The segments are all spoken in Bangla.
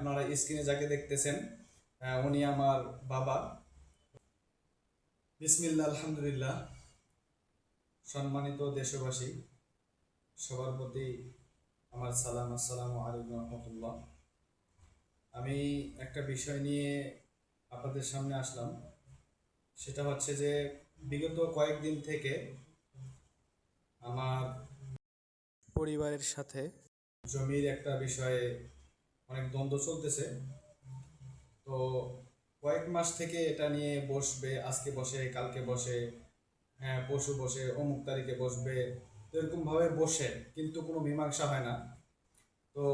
আপনারা স্ক্রিনে যাকে দেখতেছেন উনি আমার বাবা। বিসমিল্লাহ, আলহামদুলিল্লাহ। সম্মানিত দেশবাসী, সবার প্রতি আমার সালাম, আসসালামু আলাইকুম রহমতুল্লাহ। আমি একটা বিষয় নিয়ে আপনাদের সামনে আসলাম। সেটা হচ্ছে যে বিগত কয়েকদিন থেকে আমার পরিবারের সাথে জমির একটা বিষয়ে অনেক দ্বন্দ্ব চলতেছে। তো কয়েক মাস থেকে এটা নিয়ে বসবে, আজকে বসে কালকে বসে, হ্যাঁ পরশু বসে, অমুক তারিখে বসবে, এরকমভাবে বসে কিন্তু কোনো মীমাংসা হয় না। তো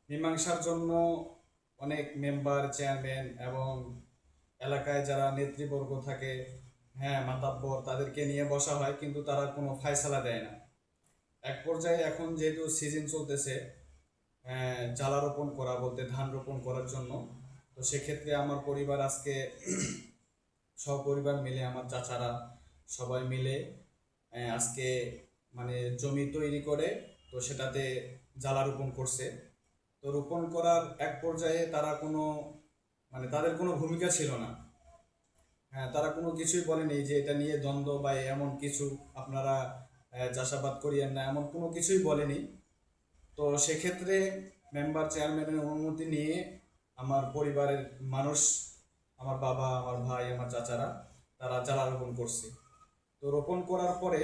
মীমাংসার জন্য অনেক মেম্বার, চেয়ারম্যান এবং এলাকায় যারা নেতৃবর্গ থাকে, হ্যাঁ মাতাব্বর, তাদেরকে নিয়ে বসা হয়, কিন্তু তারা কোনো ফায়সালা দেয় না। এক পর্যায়ে এখন যেহেতু সিজন চলতেছে জ্বালা রোপণ করা, বলতে ধান রোপণ করার জন্য, তো সেক্ষেত্রে আমার পরিবার আজকে সপরিবার মিলে, আমার চাচারা সবাই মিলে আজকে মানে জমি তৈরি করে, তো সেটাতে জ্বালা রোপণ করছে। তো রোপণ করার এক পর্যায়ে তারা কোনো মানে তাদের কোনো ভূমিকা ছিল না। হ্যাঁ, তারা কোনো কিছুই বলেনি যে এটা নিয়ে দ্বন্দ্ব বা এমন কিছু আপনারা চাষাবাদ করিয়েন না, এমন কোনো কিছুই বলেনি। তো সেক্ষেত্রে মেম্বার চেয়ারম্যানের অনুমতি নিয়ে আমার পরিবারের মানুষ, আমার বাবা, আমার ভাই, আমার চাচারা, তারা চারা রোপণ করছে। তো রোপণ করার পরে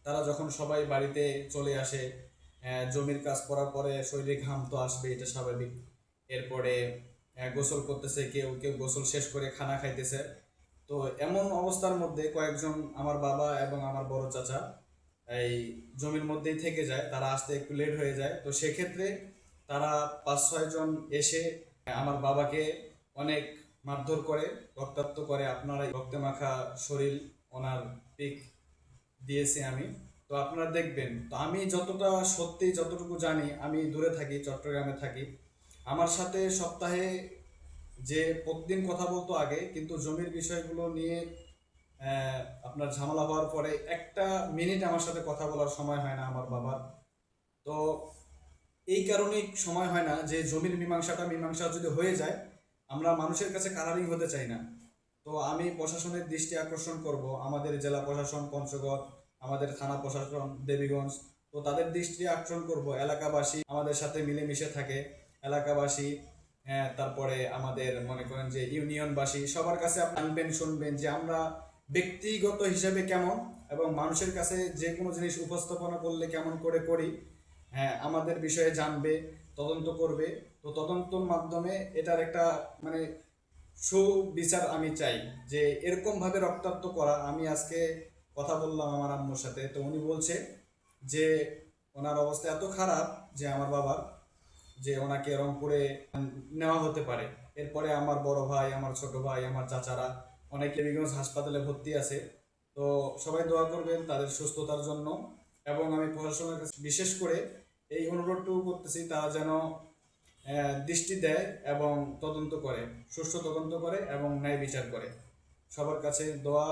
তারা যখন সবাই বাড়িতে চলে আসে, জমির কাজ করার পরে শরীরে ঘাম তো আসবে, এটা স্বাভাবিক। এরপরে গোসল করতেছে, কেউ কেউ গোসল শেষ করে খানা খাইতেছে। তো এমন অবস্থার মধ্যে কয়েকজন, আমার বাবা এবং আমার বড় চাচা, এই জমির মধ্যেই থেকে যায়, তারা আসতে একটু লেট হয়ে যায়। তো সেক্ষেত্রে তারা 5-6 জন এসে আমার বাবাকে অনেক মারধর করে, রক্তাক্ত করে। আপনারা রক্তে মাখা শরীর, ওনার পিক দিয়েছি আমি, তো আপনারা দেখবেন। তো আমি যতটা সত্যি, যতটুকু জানি, আমি দূরে থাকি, চট্টগ্রামে থাকি। আমার সাথে সপ্তাহে যে প্রতিদিন কথা বলতো আগে, কিন্তু জমির বিষয়গুলো নিয়ে আপনার ঝামেলা হওয়ার পরে একটা মিনিট আমার সাথে কথা বলার সময় হয় না আমার বাবার। তো এই কারণেই সময় হয় না যে জমির মীমাংসা যদি হয়ে যায়, আমরা মানুষের কাছে কারারিং হতে চাই না। তো আমি প্রশাসনের দৃষ্টি আকর্ষণ করব, আমাদের জেলা প্রশাসন পঞ্চগড়, আমাদের থানা প্রশাসন দেবীগঞ্জ, তো তাদের দৃষ্টি আকর্ষণ করব। এলাকাবাসী আমাদের সাথে মিলেমিশে থাকে, এলাকাবাসী, হ্যাঁ তারপরে আমাদের মনে করেন যে ইউনিয়নবাসী, সবার কাছে আপনি আনবেন, শুনবেন যে আমরা ব্যক্তিগত হিসাবে কেমন এবং মানুষের কাছে যে কোনো জিনিস উপস্থাপনা করলে কেমন করে করি। হ্যাঁ, আমাদের বিষয়ে জানবে, তদন্ত করবে। তো তদন্তর মাধ্যমে এটার একটা মানে সুবিচার আমি চাই। যে এরকম ভাবে রক্তাক্ত করা, আমি আজকে কথা বললাম আমার আম্মুর সাথে, তো উনি বলছে যে ওনার অবস্থা এত খারাপ যে আমার বাবার, যে ওনাকে রংপুরে নেওয়া হতে পারে। এরপরে আমার বড় ভাই, আমার ছোট ভাই, আমার চাচারা অনেকে বিভিন্ন হাসপাতালে ভর্তি আছে। তো সবাই দোয়া করবেন তাদের সুস্থতার জন্য। এবং আমি প্রশাসনের কাছে বিশেষ করে এই অনুরোধটুকু করতেছি, তারা যেন দৃষ্টি দেয় এবং তদন্ত করে, সুষ্ঠু তদন্ত করে এবং ন্যায় বিচার করে। সবার কাছে দোয়া।